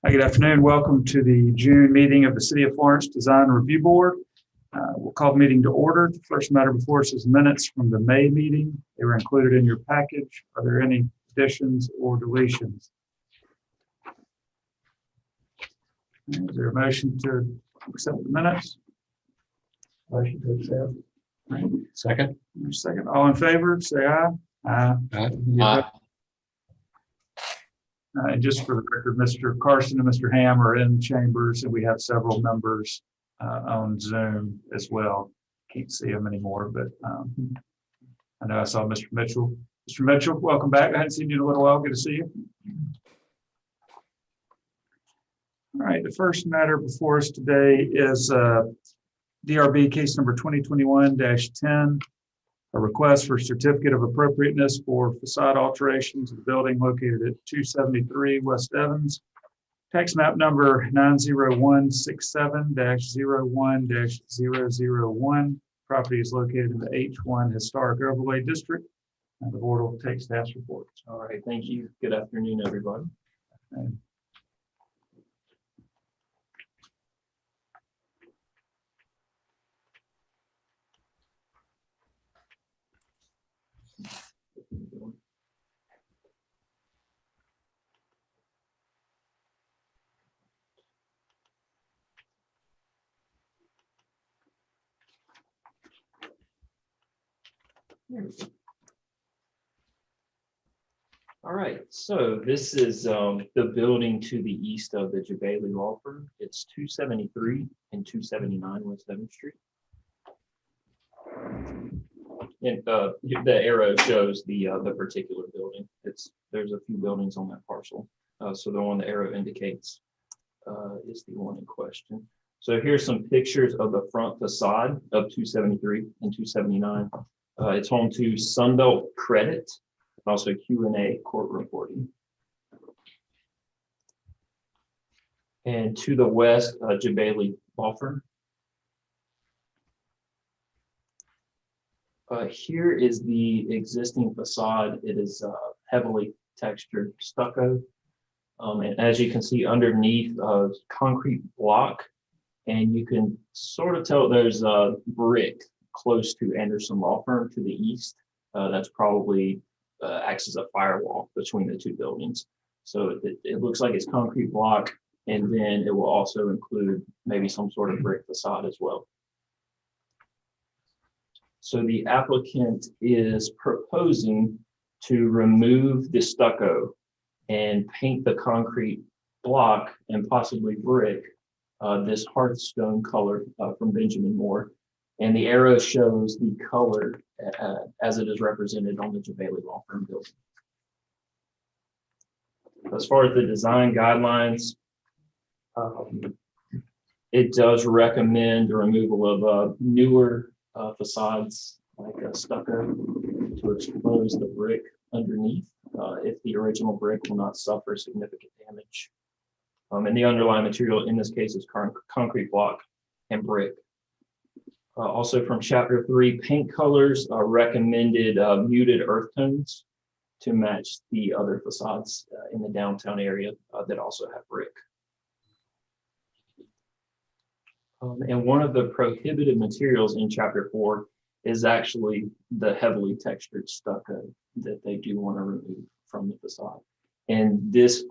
Hi, good afternoon. Welcome to the June meeting of the City of Florence Design Review Board. We'll call the meeting to order. The first matter before us is minutes from the May meeting. They were included in your package. Are there any additions or deletions? Is there a motion to accept the minutes? Motion to accept. Right. Second. Second. All in favor, say aye. Aye. And just for the record, Mr. Carson and Mr. Ham are in chambers, and we have several members on Zoom as well. Can't see them anymore, but I know I saw Mr. Mitchell. Mr. Mitchell, welcome back. I hadn't seen you in a little while. Good to see you. All right, the first matter before us today is DRB case number 2021-10. A request for certificate of appropriateness for facade alterations of the building located at 273 West Evans. Tax map number 90167-01-001. Property is located in the H1 Historic Overlay District. And the board will take staff's reports. All right, thank you. Good afternoon, everybody. There we go. All right, so this is the building to the east of the Jabali Law Firm. It's 273 and 279 West 7th Street. And the arrow shows the particular building. There's a few buildings on that parcel. So the one the arrow indicates is the one in question. So here's some pictures of the front facade of 273 and 279. It's home to Sunbelt Credit, also Q&A court reporting. And to the west, Jabali Law Firm. Here is the existing facade. It is heavily textured stucco. And as you can see underneath, concrete block, and you can sort of tell there's a brick close to Anderson Law Firm to the east. That's probably acts as a firewall between the two buildings. So it looks like it's concrete block, and then it will also include maybe some sort of brick facade as well. So the applicant is proposing to remove the stucco and paint the concrete block and possibly brick this hearthstone color from Benjamin Moore. And the arrow shows the color as it is represented on the Jabali Law Firm building. As far as the design guidelines, it does recommend the removal of newer facades like stucco to expose the brick underneath if the original brick will not suffer significant damage. And the underlying material in this case is concrete block and brick. Also from chapter 3, paint colors are recommended muted earth tones to match the other facades in the downtown area that also have brick. And one of the prohibited materials in chapter 4 is actually the heavily textured stucco that they do want to remove from the facade. And this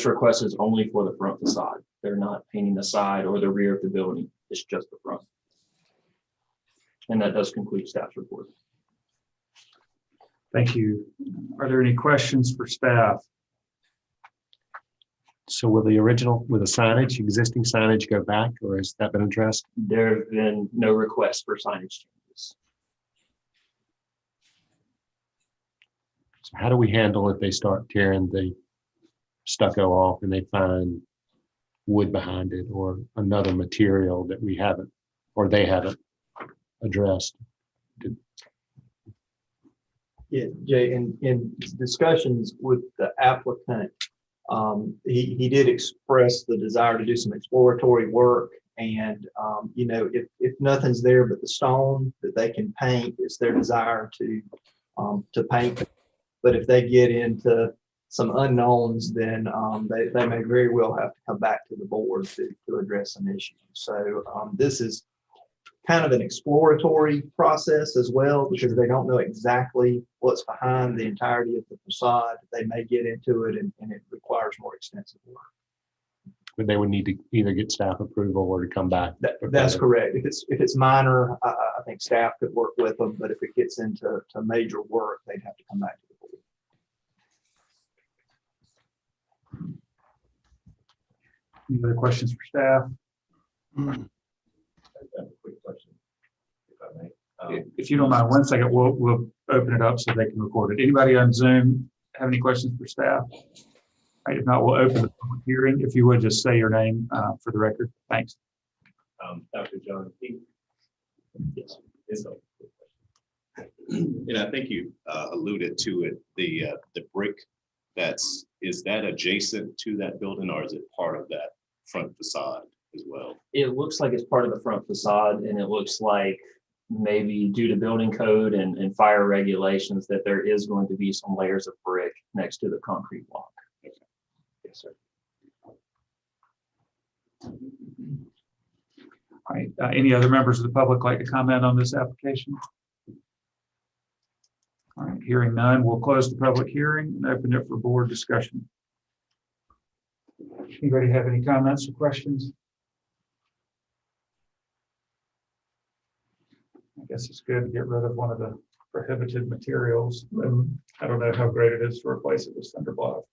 request is only for the front facade. They're not painting the side or the rear of the building. It's just the front. And that does conclude staff's report. Thank you. Are there any questions for staff? So will the existing signage go back, or has that been addressed? There have been no requests for signage changes. So how do we handle if they start tearing the stucco off and they find wood behind it or another material that we haven't, or they haven't addressed? Yeah, Jay, in discussions with the applicant, he did express the desire to do some exploratory work, and if nothing's there but the stone that they can paint, it's their desire to paint. But if they get into some unknowns, then they may very well have to come back to the board to address some issues. So this is kind of an exploratory process as well, because they don't know exactly what's behind the entirety of the facade. They may get into it and it requires more extensive work. But they would need to either get staff approval or to come back. That's correct. If it's minor, I think staff could work with them, but if it gets into major work, they'd have to come back to the board. Any other questions for staff? I have a quick question, if I may. If you don't mind, 1 second, we'll open it up so they can record it. Anybody on Zoom have any questions for staff? All right, if not, we'll open the public hearing. If you would just say your name for the record. Thanks. Dr. John Peak. Yes. It's a quick question. And I think you alluded to it, the brick is that adjacent to that building, or is it part of that front facade as well? It looks like it's part of the front facade, and it looks like maybe due to building code and fire regulations that there is going to be some layers of brick next to the concrete block. Yes, sir. All right, any other members of the public like to comment on this application? All right, hearing none, we'll close the public hearing and open it for board discussion. Anybody have any comments or questions? I guess it's good to get rid of one of the prohibited materials. I don't know how great it is to replace it with cinder block.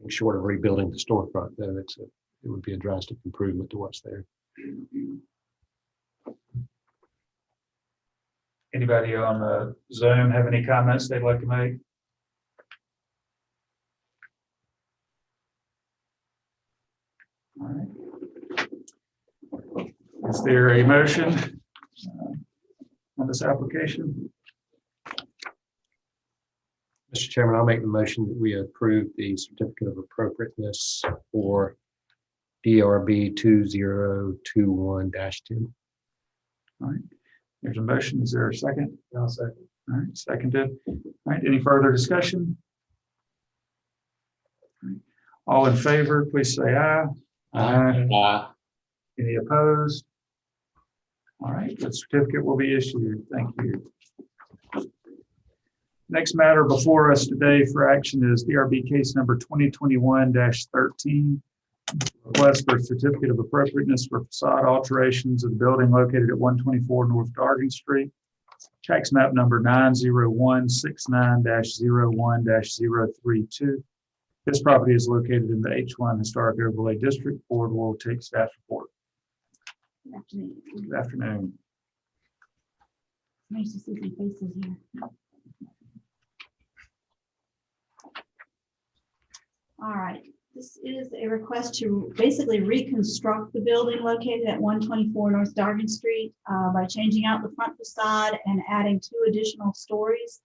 Short of rebuilding the storefront, though, it would be a drastic improvement to what's there. Anybody on the Zoom have any comments they'd like to make? All right. Is there a motion on this application? Mr. Chairman, I'll make the motion that we approve the certificate of appropriateness for DRB 2021-10. All right. There's a motion. Is there a second? I'll second. All right, seconded. All right, any further discussion? All right. All in favor, please say aye. Aye. Any opposed? All right, the certificate will be issued. Thank you. Next matter before us today for action is DRB case number 2021-13. Request for a certificate of appropriateness for facade alterations of the building located at 124 North Dargan Street. Tax map number 90169-01-032. This property is located in the H1 Historic Overlay District. Board will take staff report. Good afternoon. Good afternoon. Nice to see some faces here. All right, this is a request to basically reconstruct the building located at 124 North Dargan Street by changing out the front facade and adding 2 additional stories.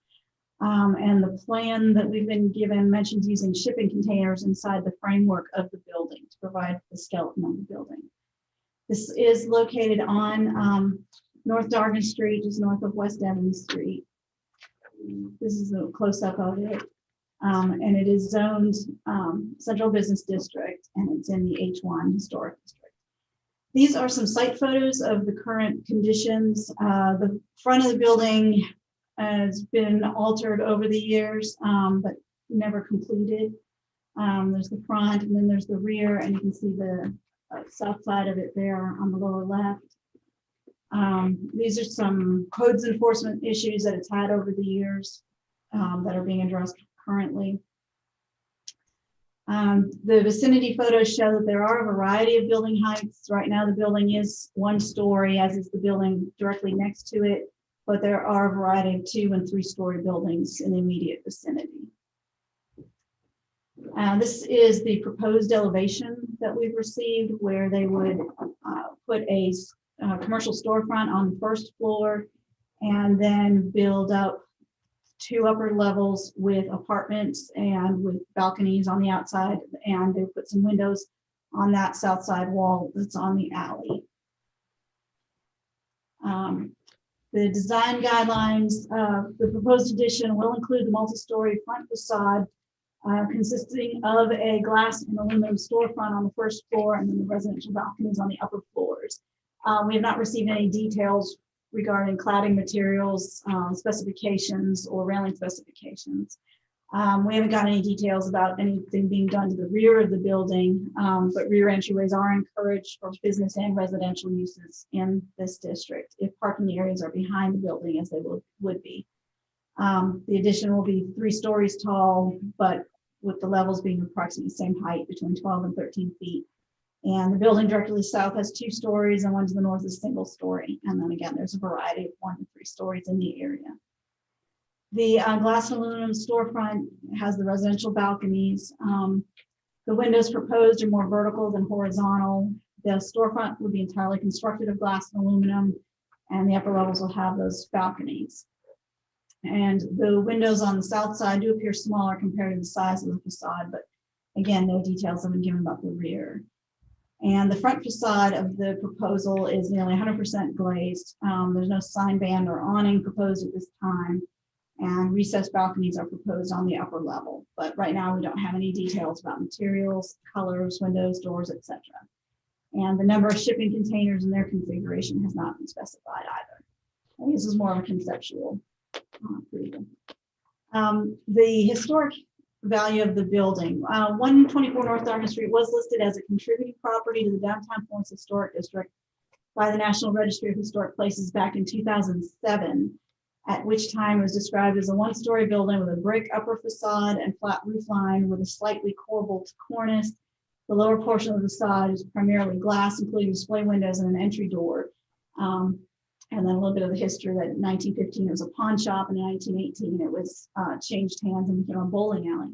And the plan that we've been given mentions using shipping containers inside the framework of the building to provide the skeleton of the building. This is located on North Dargan Street, just north of West Evans Street. This is a close-up of it. And it is zoned Central Business District, and it's in the H1 Historic District. These are some site photos of the current conditions. The front of the building has been altered over the years, but never completed. There's the front, and then there's the rear, and you can see the south side of it there on the lower left. These are some codes enforcement issues that it's had over the years that are being addressed currently. The vicinity photos show that there are a variety of building heights. Right now, the building is 1 story, as is the building directly next to it, but there are a variety of 2- and 3-story buildings in the immediate vicinity. This is the proposed elevation that we've received, where they would put a commercial storefront on the 1st floor and then build up 2 upper levels with apartments and with balconies on the outside, and they put some windows on that south side wall that's on the alley. The design guidelines, the proposed addition will include the multi-story front facade consisting of a glass and aluminum storefront on the first floor and then the residential balconies on the upper floors. We have not received any details regarding cladding materials, specifications, or railing specifications. We haven't got any details about anything being done to the rear of the building, but rear entryways are encouraged for business and residential uses in this district if parking areas are behind the building, as they would be. The addition will be 3 stories tall, but with the levels being approximately the same height, between 12 and 13 feet. And the building directly south has 2 stories, and one to the north is single story. And then again, there's a variety of 1 to 3 stories in the area. The glass and aluminum storefront has the residential balconies. The windows proposed are more vertical than horizontal. The storefront will be entirely constructed of glass and aluminum, and the upper levels will have those balconies. And the windows on the south side do appear smaller compared to the size of the facade, but again, no details have been given about the rear. And the front facade of the proposal is nearly 100% glazed. There's no sign band or awning proposed at this time, and recessed balconies are proposed on the upper level. But right now, we don't have any details about materials, colors, windows, doors, etc. And the number of shipping containers and their configuration has not been specified either. I think this is more of a conceptual approval. The historic value of the building. 124 North Dartmouth Street was listed as a contributing property to the Downtown Florence Historic District by the National Registry of Historic Places back in 2007, at which time it was described as a 1-story building with a brick upper facade and flat roof line with a slightly corbelled cornice. The lower portion of the facade is primarily glass, including display windows and an entry door. And then a little bit of the history that in 1915 it was a pawn shop, and in 1918 it was changed hands and became a bowling alley.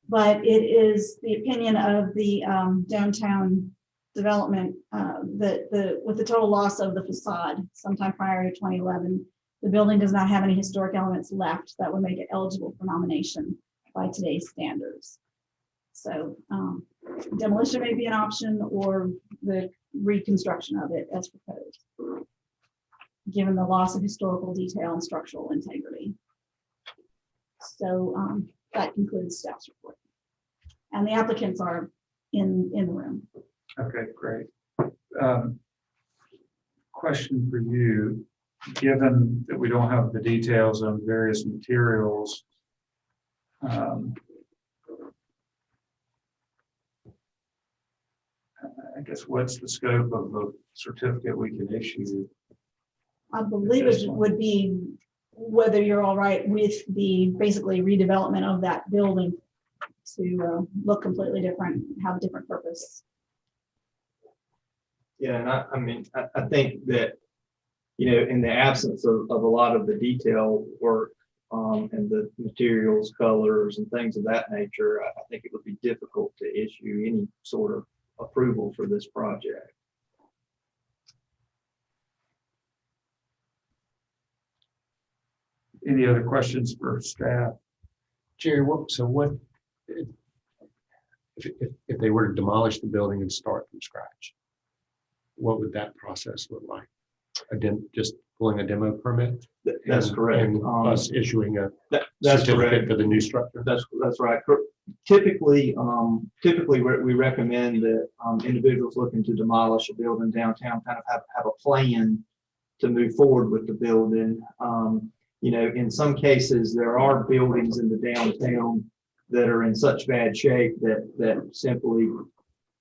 But it is the opinion of the downtown development that with the total loss of the facade sometime prior to 2011, the building does not have any historic elements left that would make it eligible for nomination by today's standards. So demolition may be an option, or the reconstruction of it as proposed, given the loss of historical detail and structural integrity. So that concludes staff's report. And the applicants are in the room. Okay, great. Question for you, given that we don't have the details on various materials, I guess what's the scope of the certificate we can issue? I believe it would be whether you're all right with the basically redevelopment of that building to look completely different, have a different purpose. Yeah, and I mean, I think that, you know, in the absence of a lot of the detail work and the materials, colors, and things of that nature, I think it would be difficult to issue any sort of approval for this project. Any other questions for staff? Jerry, what if they were to demolish the building and start from scratch? What would that process look like? Just pulling a demo permit? That's and- correct. And us issuing a That's certificate correct. for the new structure? That's right. Typically, we recommend that individuals looking to demolish a building downtown kind of have a plan to move forward with the building. You know, in some cases, there are buildings in the downtown that are in such bad shape that simply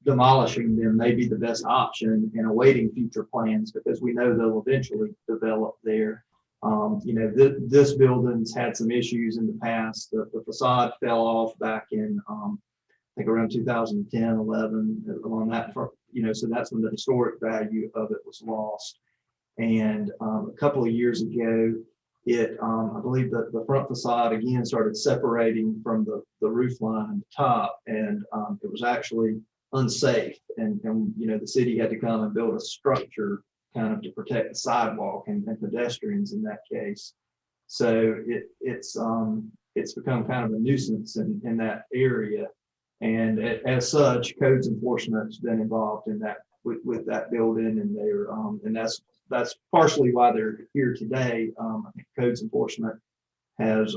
demolishing them may be the best option and awaiting future plans, because we know they'll eventually develop there. You know, this building's had some issues in the past. The facade fell off back in, I think around 2010, 11, along that, you know, so that's when the historic value of it was lost. And a couple of years ago, I believe that the front facade again started separating from the roof line on the top, and it was actually unsafe. And you know, the city had to come and build a structure kind of to protect the sidewalk and pedestrians in that case. So it's become kind of a nuisance in that area. And as such, codes enforcement has been involved in that with that building, and they're and that's that's partially why they're here today. I think codes enforcement has,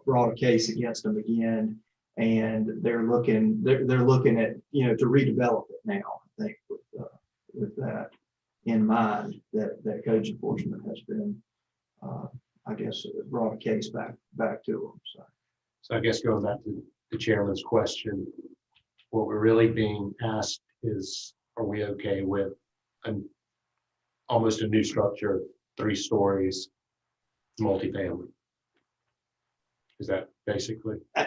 brought a case against them again. And they're looking at, to redevelop it now, I think, with that in mind, that codes enforcement has been, I guess, brought a case back to them, so. So I guess going back to the chairman's question, what we're really being asked is, are we okay with almost a new structure, 3 stories, multifamily? Is that basically? I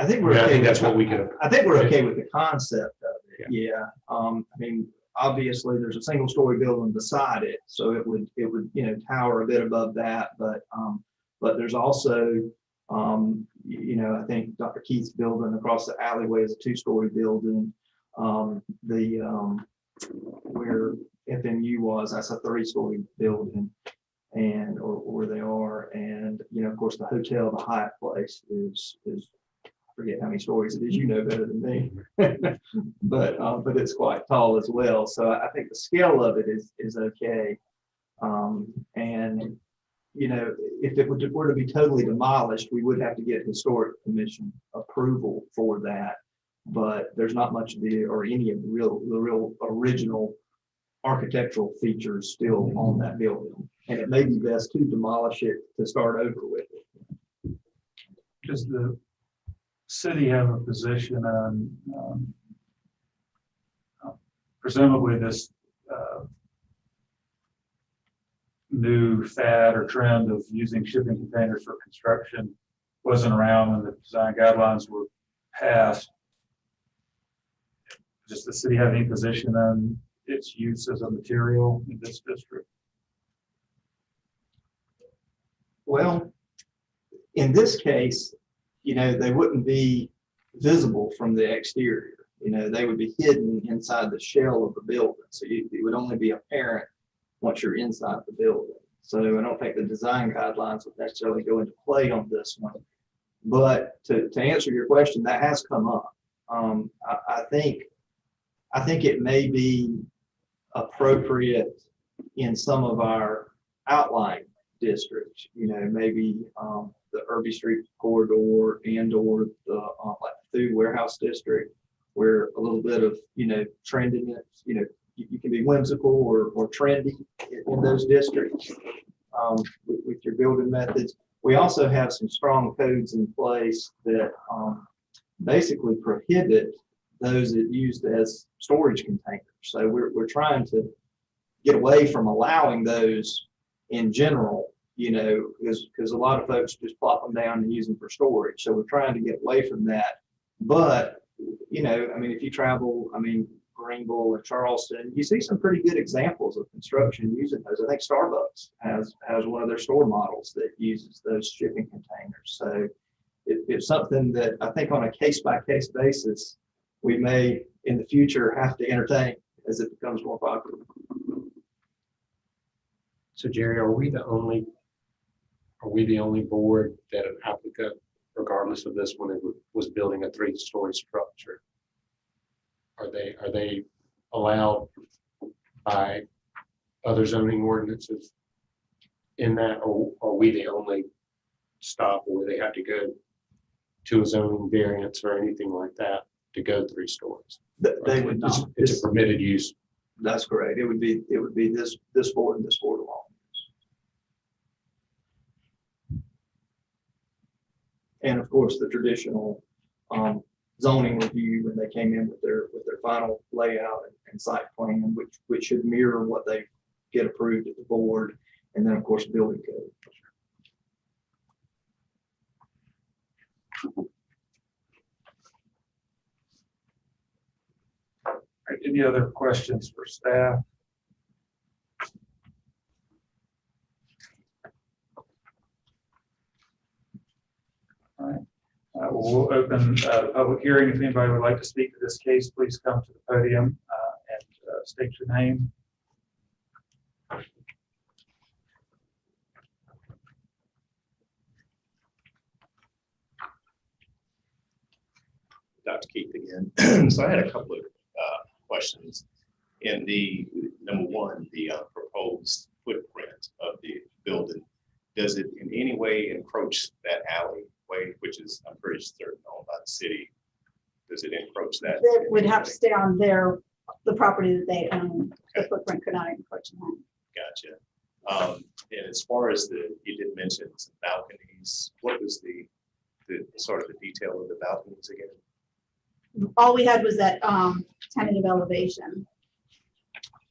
think we're I okay. think that's with- what we could. I think we're okay with the concept of it. Yeah. Obviously there's a single story building beside it, so it would, tower a bit above that. But there's also, I think Dr. Keith's building across the alleyway is a 2-story building. Where FMU was, that's a 3-story building. Or where they are, and of course the hotel, the Hyatt place is I forget how many stories it is. You know better than me, but it's quite tall as well. So I think the scale of it is okay. And if it were to be totally demolished, we would have to get historic commission approval for that. But there's not much of any of the real original architectural features still on that building. And it may be best to demolish it to start over with it. Does the city have a position on presumably this new fad or trend of using shipping containers for construction wasn't around when the design guidelines were passed? Does the city have any position on its use as a material in this district? Well, in this case, they wouldn't be visible from the exterior. They would be hidden inside the shell of the building. So it would only be apparent once you're inside the building. So I don't think the design guidelines would necessarily go into play on this one. But to answer your question, that has come up. I think it may be appropriate in some of our outlying districts, maybe the Irby Street corridor and/or the like food warehouse district, where a little bit of trendiness, you can be whimsical or trendy in those districts with your building methods. We also have some strong codes in place that basically prohibit those that used as storage containers. So we're trying to get away from allowing those in general, because a lot of folks just plop them down and use them for storage. So we're trying to get away from that. But, if you travel, Greenville and Charleston, you see some pretty good examples of construction using those. I think Starbucks has one of their store models that uses those shipping containers. So it's something that I think on a case-by-case basis, we may in the future have to entertain as it becomes more popular. So Jerry, are we the only board that an applicant, regardless of this one, was building a 3-story structure? Are they allowed by other zoning ordinances in that, or are we the only stop where they have to go to a zoning variance or anything like that to go 3 stories? They would not. It's a permitted use. That's correct. It would be this board and this board alone. And of course, the traditional zoning review when they came in with their final layout and site plan, which should mirror what they get approved at the board, and then of course building code. All right, any other questions for staff? All right. We'll open the public hearing. If anybody would like to speak to this case, please come to the podium and state your name. Dr. Keith again. So I had a couple of questions. In the number one, the proposed footprint of the building, does it in any way encroach that alleyway, which is, I'm pretty certain, owned by the city? Does it encroach that? They would have to stay on the property that they own. The footprint could not encroach on Gotcha. And as far as you did mention some balconies, what was the sort of the detail of the balconies again? that. All we had was that tentative elevation.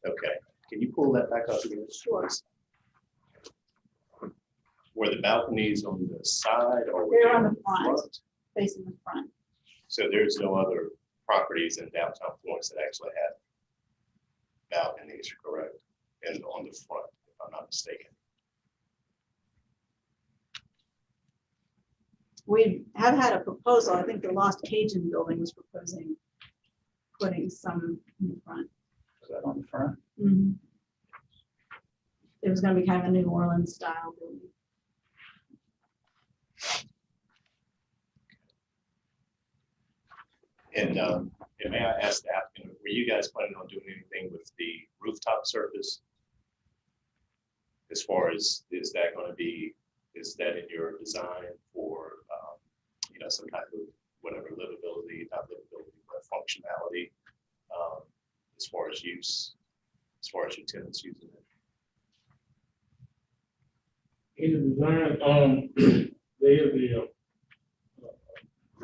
Okay, can you pull that back up again? Sure. Were the balconies on the side or? were They're they on the front. Facing the front. So there's no other properties in downtown Florence that actually have balconies, correct? And on the front, if I'm not mistaken. We have had a proposal. I think the Lost Cajun building was proposing putting some in the front. Is that on the front? Mhm. It was going to be kind of a New Orleans style building. And may I ask the applicant, were you guys planning on doing anything with the rooftop surface? As far as, is that in your design for, some type of whatever livability, not livability, but functionality, as far as use, as far as your tenants using it? In the design, there is the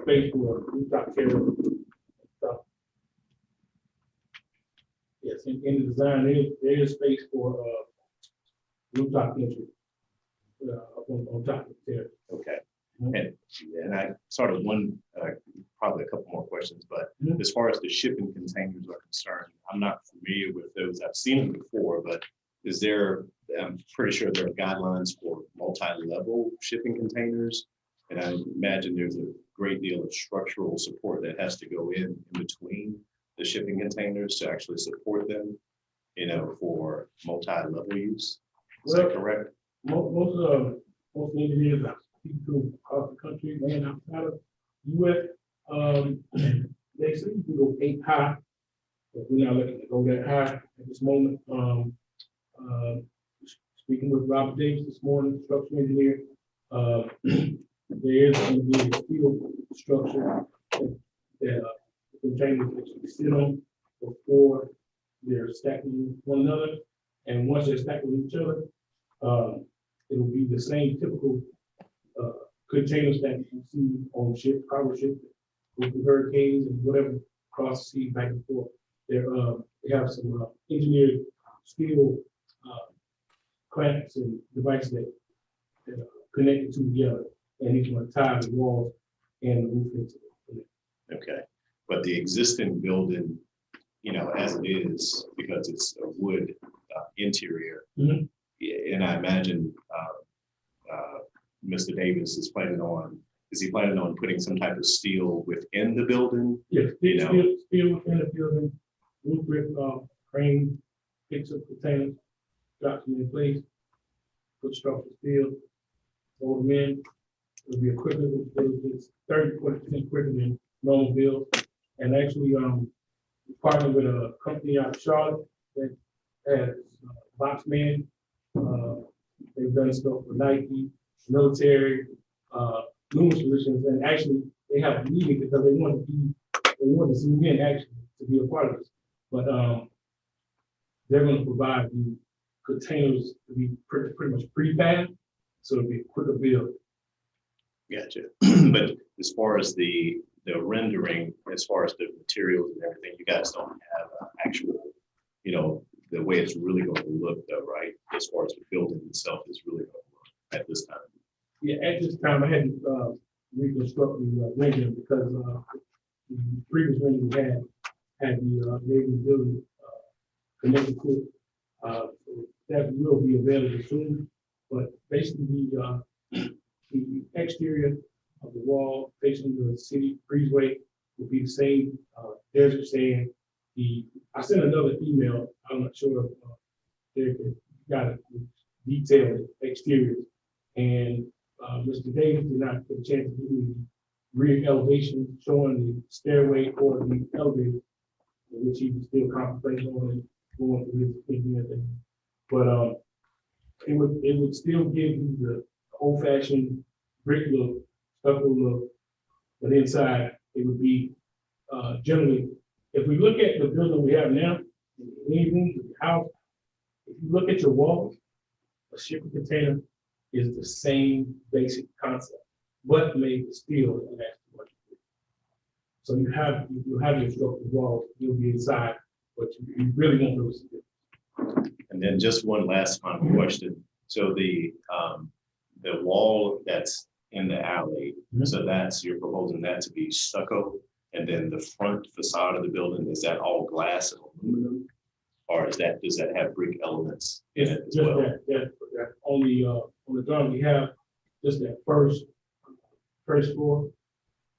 space for rooftop terrace stuff. Yes, in the design, there is space for rooftop entry up on top of the terrace. Okay. Mhm. And I sort of probably a couple more questions, but Mhm. as far as the shipping containers are concerned, I'm not familiar with those. I've seen them before, but I'm pretty sure there are guidelines for multi-level shipping containers. And I imagine there's a great deal of structural support that has to go in between the shipping containers to actually support them, for multi-level use. Is that Well, correct? Most engineers I speak to across the country and outside of US, they say you can go 8 high, but we're not looking to go that high at this moment. Speaking with Robert Davis this morning, structural engineer, there is going to be a steel structure that the containers actually sit on before they're stacking one another. And once they're stacked with each other, it'll be the same typical containers that you see on ships, cargo ships, with the hurricanes and whatever, cross the sea back and forth. They have some engineered steel clamps and devices that are connected together, and it's going to tie the walls and the roof into it. Okay, but the existing building, as it is, because it's a wood interior, Mhm. and I imagine Mr. Davis is planning on putting some type of steel within the building? Yes, You know. still within the building, roof brick, crane, picks up containers, drops them in place, put structural steel, hold them in. It'll be equipment, it's 30-40% quicker than normal build. And actually, we partnered with a company out of Charlotte that has Boxman. They've done stuff for Nike, military, numerous solutions, and actually they have a meeting because they want to zoom in actually to be a part of this. But they're going to provide the containers to be pretty much prefab, so it'll be a quicker build. Gotcha. But as far as the rendering, as far as the materials and everything, you guys don't have actual, the way it's really going to look though, right? As far as the building itself is really going to look at this time. Yeah, at this time I had to reconstruct the rendering because the previous rendering we had the Navy building connected to it. So that will be available soon, but basically the exterior of the wall facing the city breezeway will be the same. Desert sand. I sent another email. I'm not sure if Derek got it, detailed exterior, and Mr. Davis did not get a chance to give me the rear elevation showing the stairway or the elevator, which he was still contemplating on. going through his opinion and thing. But, it would still give you the old fashioned brick look, stucco look, but inside it would be, generally, if we look at the building we have now, anything, the house, if you look at your walls, a shipping container is the same basic concept, but made with steel and that's much. So you have your structural walls, you'll be inside, but you really won't notice it. And then just one last final question. So the wall that's in the alley, so that's, you're proposing that to be stucco? And then the front facade of the building, is that all glass and aluminum? Or does that have brick elements in it as Just well? that on the drawing, we have just that first floor,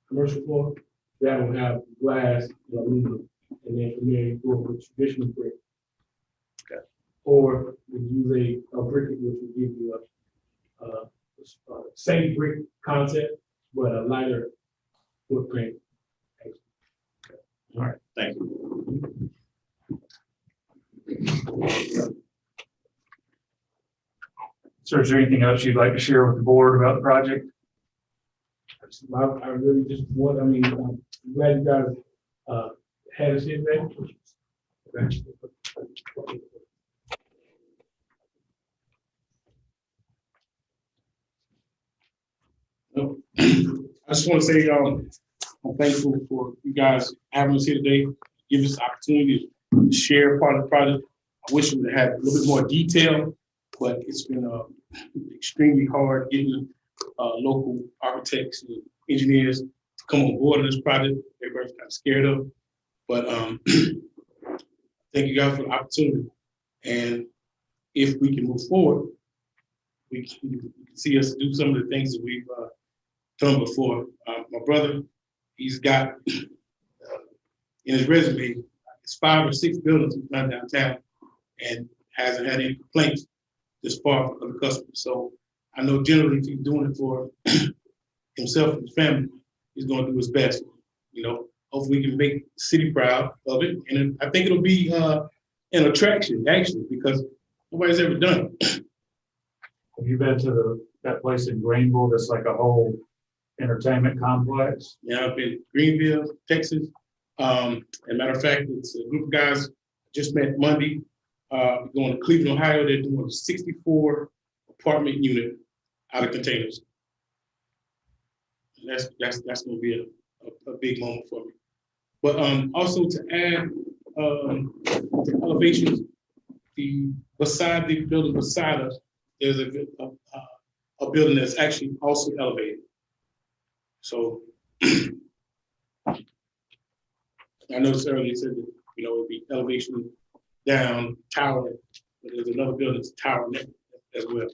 commercial floor, that will have glass and aluminum. And then from there, you go with traditional brick. Okay. Or you use a brick which will give you a same brick concept, but a lighter footprint. All right, thank you. So is there anything else you'd like to share with the board about the project? I really just want, I'm glad you guys had us in there. I just want to say, I'm thankful for you guys having us here today, give us the opportunity to share part of the project. I wish we would have had a little bit more detail, but it's been extremely hard getting local architects and engineers to come on board on this project. Everybody's kind of scared of, but thank you guys for the opportunity. And if we can move forward, we can see us do some of the things that we've done before. My brother, he's got in his resume, it's 5 or 6 buildings he's done downtown and hasn't had any complaints this far from the customers. So I know generally if he's doing it for himself and his family, he's going to do his best. You know, hopefully we can make the city proud of it. And I think it'll be an attraction actually, because nobody's ever done it. Have you been to that place in Greenville that's like a whole entertainment complex? Yeah, I've been to Greenville, Texas. As a matter of fact, it's a group of guys just met Monday, going to Cleveland, Ohio. They're doing a 64 apartment unit out of containers. And that's going to be a big moment for me. But also to add the elevations, beside the building beside us, there's a building that's actually also elevated. So I noticed earlier it said that, it'd be elevation down, tower, but there's another building that's tower as well.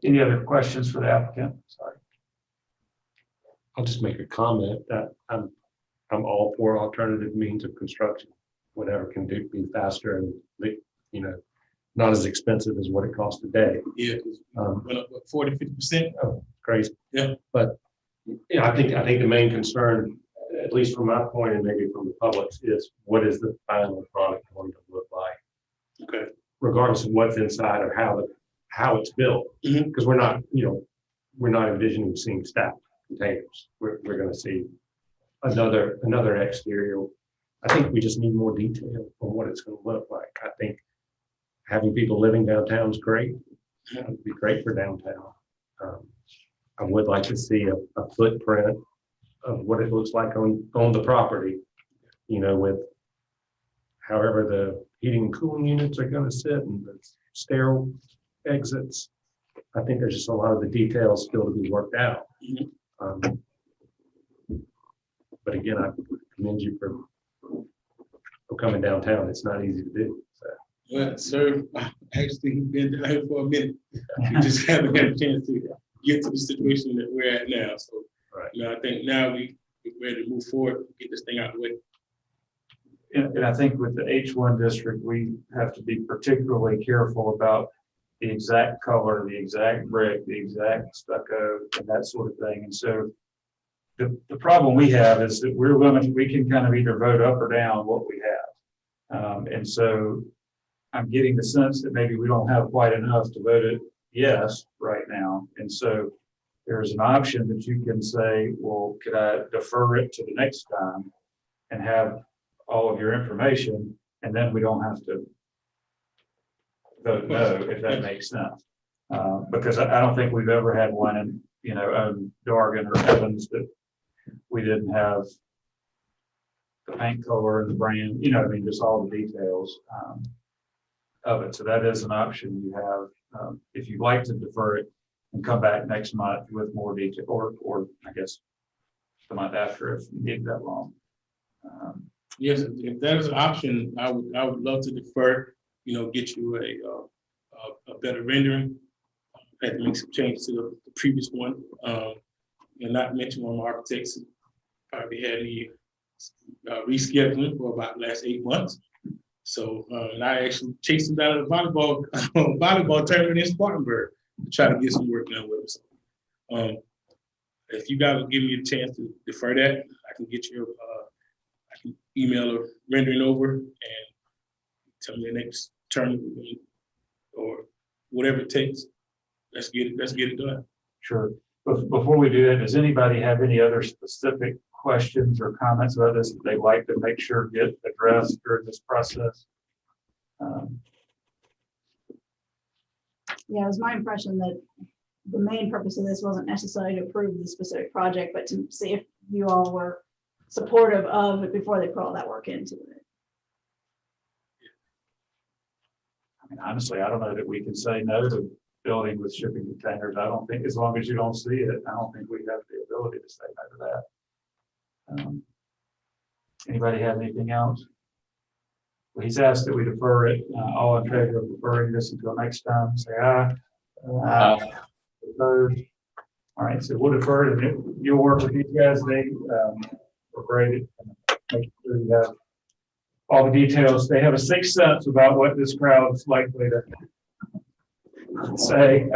Any other questions for the applicant? Sorry. I'll just make a comment that I'm all for alternative means of construction, whatever can be faster and, not as expensive as what it costs today. Yeah, went up 40–50%. Oh, crazy. Yeah. But I think the main concern, at least from my point and maybe from the public's, is what is the final product going to look like? Okay. Regardless of what's inside or how it's built, because we're not envisioning seeing stacked containers. We're going to see another exterior. I think we just need more detail on what it's going to look like. I think having people living downtown is great. It would be great for downtown. I would like to see a footprint of what it looks like on the property, with however the heating and cooling units are going to sit and the sterile exits. I think there's just a lot of the details still to be worked out. But again, I commend you for coming downtown. It's not easy to do. So. Well, sir, I've actually been down here for a minute. We just haven't had a chance to get to the situation that we're at now. So, Right. I think now we're ready to move forward, get this thing out of the way. And I think with the H1 district, we have to be particularly careful about the exact color, the exact brick, the exact stucco, and that sort of thing. And so the problem we have is that we're limited, we can kind of either vote up or down what we have. And so I'm getting the sense that maybe we don't have quite enough to vote it yes right now. And so there's an option that you can say, well, could I defer it to the next time and have all of your information, and then we don't have to vote no, if that makes sense. Because I don't think we've ever had one in, Dargan or Evans that we didn't have the paint color and the brand, just all the details of it. So that is an option you have, if you'd like to defer it and come back next month with more detail, or I guess the month after if you need that long. Yes, if that is an option, I would love to defer, get you a better rendering. I had to make some changes to the previous one. And not to mention one of my architects probably had me rescheduling for about the last 8 months. So, and I actually chased him down at the volleyball tournament in Spartanburg to try to get some work done with him. If you guys will give me a chance to defer that, I can get you I can email a rendering over and tell me the next term or whatever it takes. Let's get it done. Sure. But before we do that, does anybody have any other specific questions or comments about this that they'd like to make sure get addressed during this process? Yeah, it was my impression that the main purpose of this wasn't necessarily to approve the specific project, but to see if you all were supportive of it before they put all that work into it. I mean, honestly, I don't know that we can say no to building with shipping containers. I don't think, as long as you don't see it, I don't think we have the ability to say no to that. Anybody have anything else? Well, he's asked that we defer it. All in favor of deferring this until next time, say aye. Aye. Opposed? All right, so we'll defer it, and you'll work with these guys. They were great at making sure you have all the details. They have a sixth sense about what this crowd's likely to say.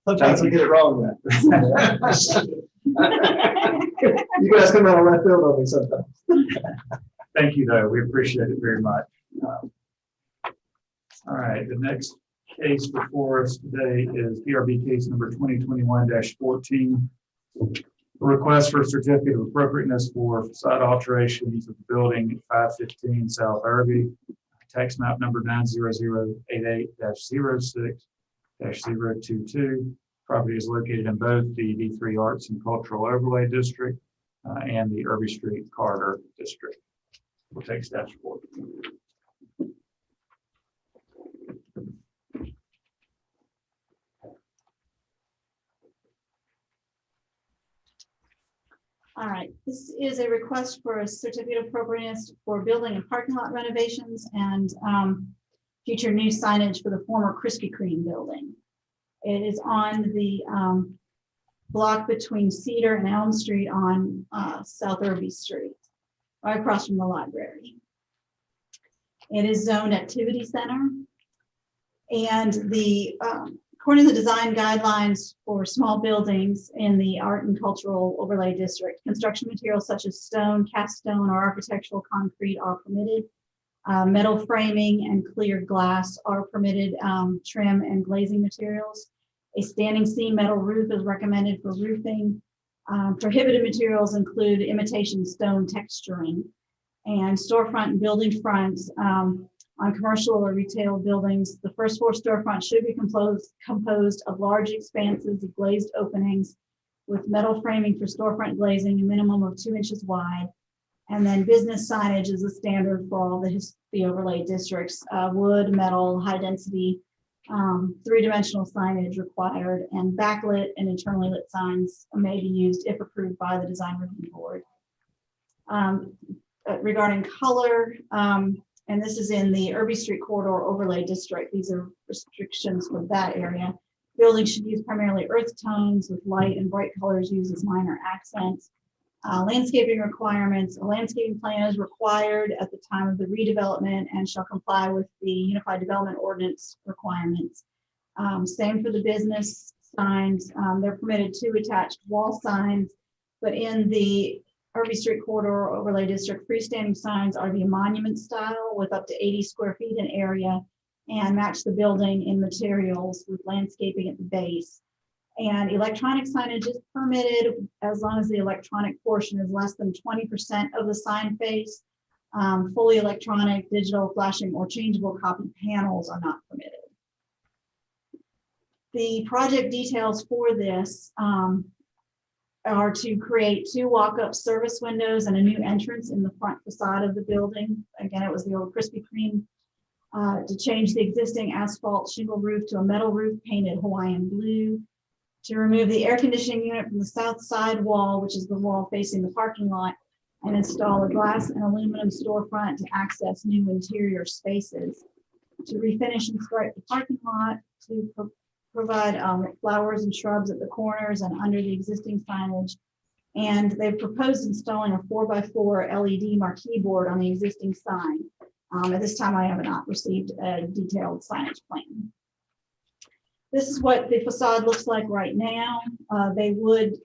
Sometimes we get it wrong, man. You guys come out of left field on me sometimes. Thank you, though. We appreciate it very much. All right, the next case before us today is DRB case number 2021-14. Request for a certificate of appropriateness for facade alterations of the building at 515 South Irby, tax map number 90088-06-022. Property is located in both the D3 Arts and Cultural Overlay District and the Irby Street Corridor District. We'll take staff's report. All right, this is a request for a certificate of appropriateness for building and parking lot renovations and future new signage for the former Krispy Kreme building. It is on the block between Cedar and Elm Street on South Irby Street, right across from the library. It is zoned activity center, and the according to the design guidelines for small buildings in the art and cultural overlay district, construction materials such as stone, cast stone, or architectural concrete are permitted. Metal framing and clear glass are permitted, trim and glazing materials. A standing seam metal roof is recommended for roofing. Prohibited materials include imitation stone texturing, and storefront and building fronts on commercial or retail buildings. The first floor storefront should be composed of large expanses of glazed openings with metal framing for storefront glazing, a minimum of 2 inches wide. And then business signage is a standard for all the overlay districts, wood, metal, high density, 3-dimensional signage required, and backlit and internally lit signs may be used if approved by the design review board. Regarding color, and this is in the Irby Street Corridor Overlay District. These are restrictions for that area. Building should use primarily earth tones with light and bright colors used as minor accents. Landscaping requirements, a landscaping plan is required at the time of the redevelopment and shall comply with the Unified Development Ordinance requirements. Same for the business signs. They're permitted 2 attached wall signs, but in the Irby Street Corridor Overlay District, freestanding signs are the monument style with up to 80 square feet in area and match the building in materials with landscaping at the base. And electronic signage is permitted as long as the electronic portion is less than 20% of the sign face. Fully electronic, digital, flashing, or changeable copy panels are not permitted. The project details for this are to create 2 walk-up service windows and a new entrance in the front facade of the building. Again, it was the old Krispy Kreme. To change the existing asphalt shingle roof to a metal roof painted Hawaiian blue. To remove the air conditioning unit from the south side wall, which is the wall facing the parking lot, and install a glass and aluminum storefront to access new interior spaces. To refinish and stripe the parking lot, to provide flowers and shrubs at the corners and under the existing signage. And they've proposed installing a 4x4 LED marquee board on the existing sign. At this time, I have not received a detailed signage plan. This is what the facade looks like right now. They would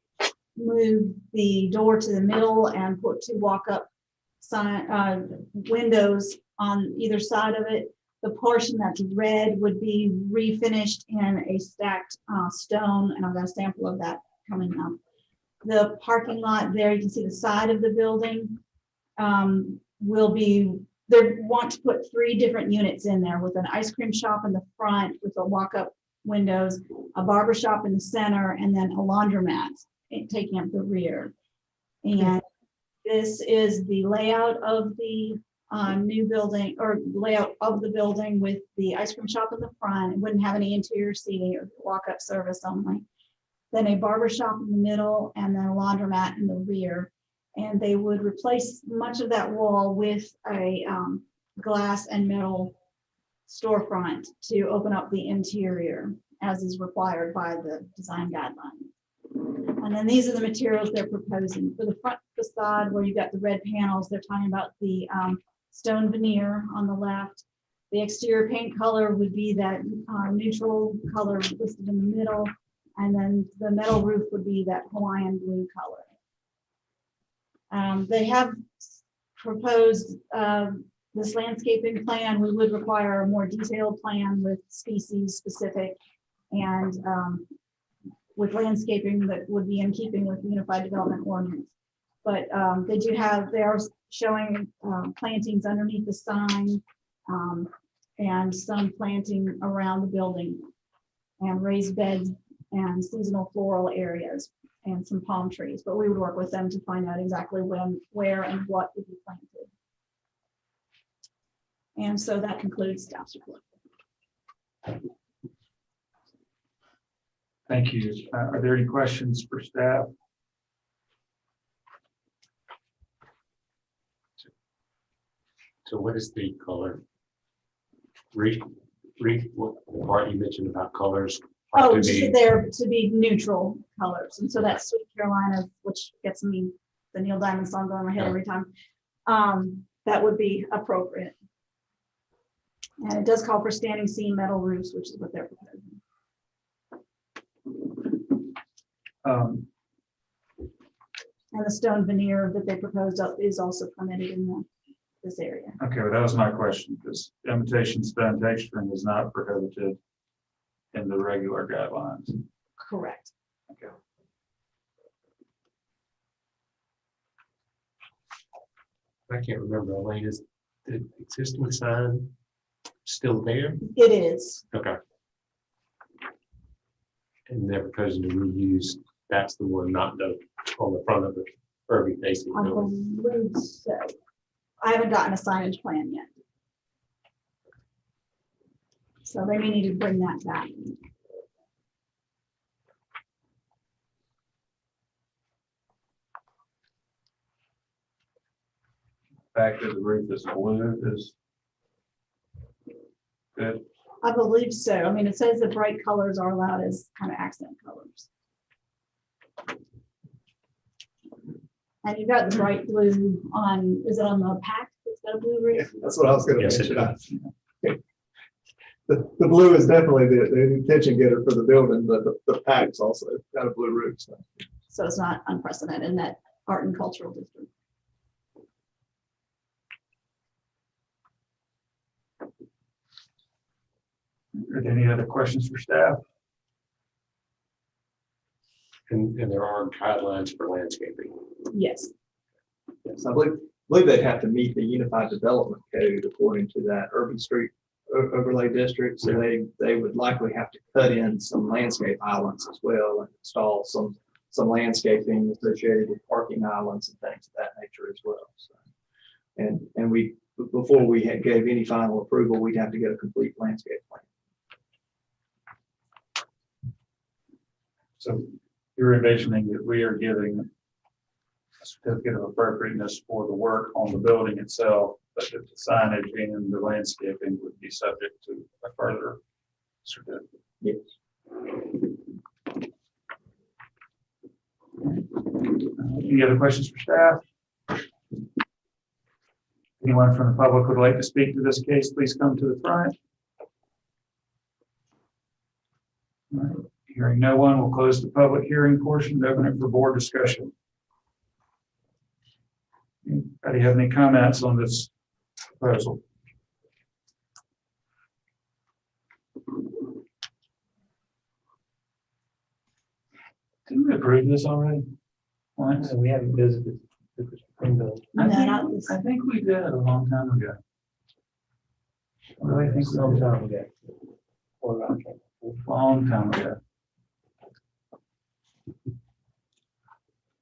move the door to the middle and put 2 walk-up windows on either side of it. The portion that's red would be refinished in a stacked stone, and I've got a sample of that coming up. The parking lot there, you can see the side of the building will be, they want to put 3 different units in there with an ice cream shop in the front with a walk-up windows, a barber shop in the center, and then a laundromat taking up the rear. And this is the layout of the new building, or layout of the building with the ice cream shop in the front. It wouldn't have any interior seating or walk-up service only. Then a barber shop in the middle, and then a laundromat in the rear. And they would replace much of that wall with a glass and metal storefront to open up the interior as is required by the design guidelines. And then these are the materials they're proposing. For the front facade where you've got the red panels, they're talking about the stone veneer on the left. The exterior paint color would be that neutral color listed in the middle. And then the metal roof would be that Hawaiian blue color. They have proposed this landscaping plan. We would require a more detailed plan with species specific and with landscaping that would be in keeping with the Unified Development Ordinance. But they are showing plantings underneath the sign and some planting around the building and raised beds and seasonal floral areas and some palm trees. But we would work with them to find out exactly when, where, and what would be planted. And so that concludes staff's report. Thank you. Are there any questions for staff? So what is the color? What part you mentioned about colors? are Oh, to just be- that they're to be neutral colors. And so that's Sweet Carolina, which gets me the Neil Diamond song going in my head every time. That would be appropriate. And it does call for standing seam metal roofs, which is what they're proposing. And the stone veneer that they proposed is also permitted in this area. Okay, well, that was my question, because imitation stone texturing is not prohibited in the regular guidelines. Correct. Okay. I can't remember, Elaine, is the existing sign still there? It is. Okay. And they're proposing to reuse, that's the one, not the, on the front of the Irby facing I building. believe so. I haven't gotten a signage plan yet. So they may need to bring that back. The fact that the roof is blue is good. I believe so. I mean, it says the bright colors are allowed as kind of accent colors. And you've got the bright blue on, is it on the pack? It's got a blue roof? That's what I was gonna Yes, it mention. The blue is definitely the attention getter for the building, but the pack's also got a blue roof. So. So it's not unprecedented in that art and cultural district. Are there any other questions for staff? And there are guidelines for landscaping. Yes. Yes, I believe they'd have to meet the Unified Development Code according to that urban street overlay district. So they would likely have to cut in some landscape islands as well and install some landscaping associated with parking islands and things of that nature as well. So, and we, before we gave any final approval, we'd have to get a complete landscape plan. So you're envisioning that we are giving a certificate of appropriateness for the work on the building itself, but that the signage and the landscaping would be subject to a further certificate. Yes. Any other questions for staff? Anyone from the public would like to speak to this case, please come to the front. All right. Hearing no one, we'll close the public hearing portion, open it for board discussion. Anybody have any comments on this proposal? Didn't we approve this already? Once? We haven't visited. No, not this. I think we did a long time ago. I really think we Some did. time ago. Long time ago.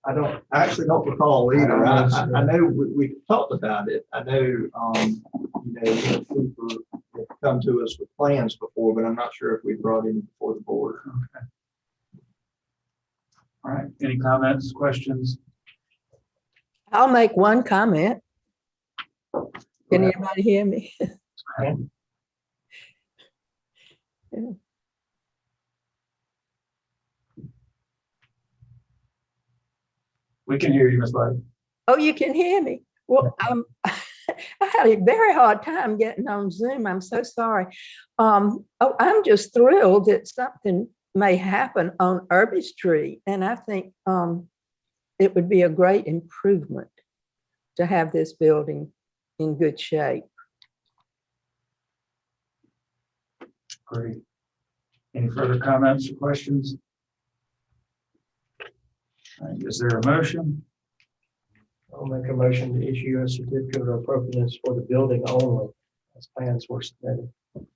I actually don't recall either. I know we talked about it. I know, you know, Cooper had come to us with plans before, but I'm not sure if we brought any before the board. Okay. All right, any comments, questions? I'll make one comment. Can anybody hear me? We can hear you, Ms. Light. Oh, you can hear me? Well, I had a very hard time getting on Zoom. I'm so sorry. Oh, I'm just thrilled that something may happen on Irby Street. And I think it would be a great improvement to have this building in good shape. Great. Any further comments or questions? All right, is there a motion? I'll make a motion to issue a certificate of appropriateness for the building only, as plans were submitted. All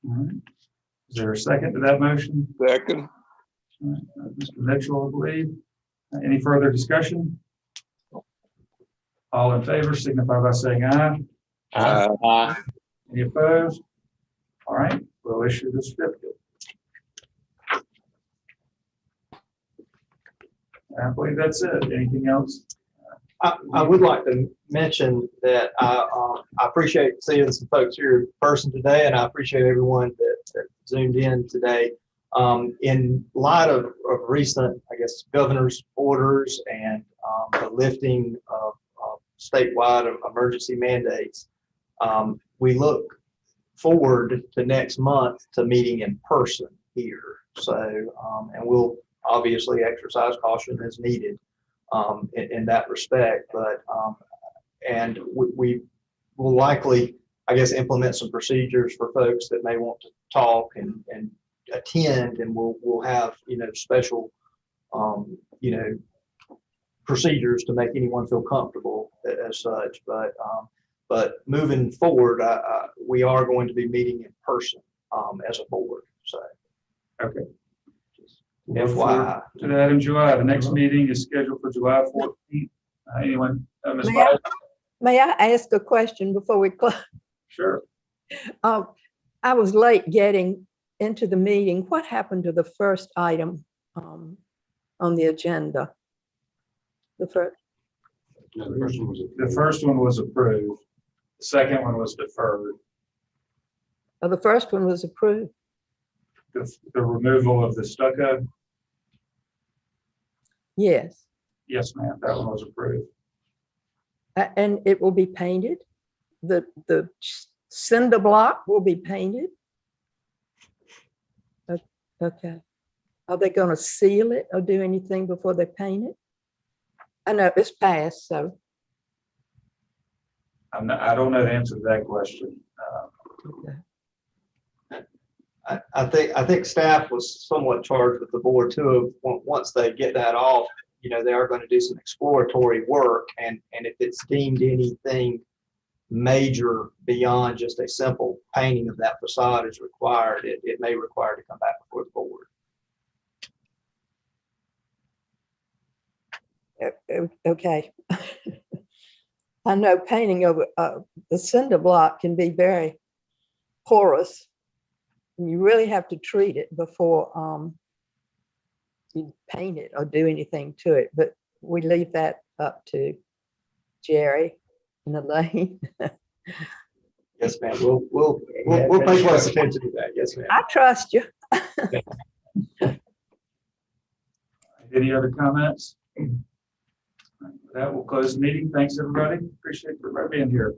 right. Is there a second to that motion? Second. All right, Mr. Mitchell, I believe. Any further discussion? All in favor, signify by saying aye. Any opposed? All right, we'll issue the certificate. I believe that's it. Anything else? I would like to mention that I appreciate seeing some folks here in person today, and I appreciate everyone that zoomed in today. In light of recent, I guess, governor's orders and the lifting of statewide emergency mandates, we look forward to next month to meeting in person here. So, and we'll obviously exercise caution as needed in that respect, but and we will likely, I guess, implement some procedures for folks that may want to talk and attend, and we'll have, you know, special you know, procedures to make anyone feel comfortable as such. But moving forward, we are going to be meeting in person as a board. So Okay. FYI. To that in July, the next meeting is scheduled for July 14th. Anyone, Ms. May I- Biden? May I ask a question before we close? Sure. I was late getting into the meeting. What happened to the first item on the agenda? The first, No, the first one was The first one was approved. The second one was deferred. Oh, the first one was approved. The removal of the stucco? Yes. Yes, ma'am, that one was approved. And it will be painted. The cinder block will be painted. Okay. Are they going to seal it or do anything before they paint it? I know it's passed, so. I don't know the answer to that question. Okay. I think staff was somewhat charged with the board too, of once they get that off, you know, they are going to do some exploratory work, and if it's deemed anything major beyond just a simple painting of that facade is required, it may require to come back before the board. Okay. I know painting over the cinder block can be very porous. And you really have to treat it before you paint it or do anything to it. But we leave that up to Jerry and Elaine. Yes, ma'am. We'll pay close attention to that. Yes, ma'am. I trust you. Any other comments? With that, we'll close the meeting. Thanks, everybody. Appreciate everybody being here.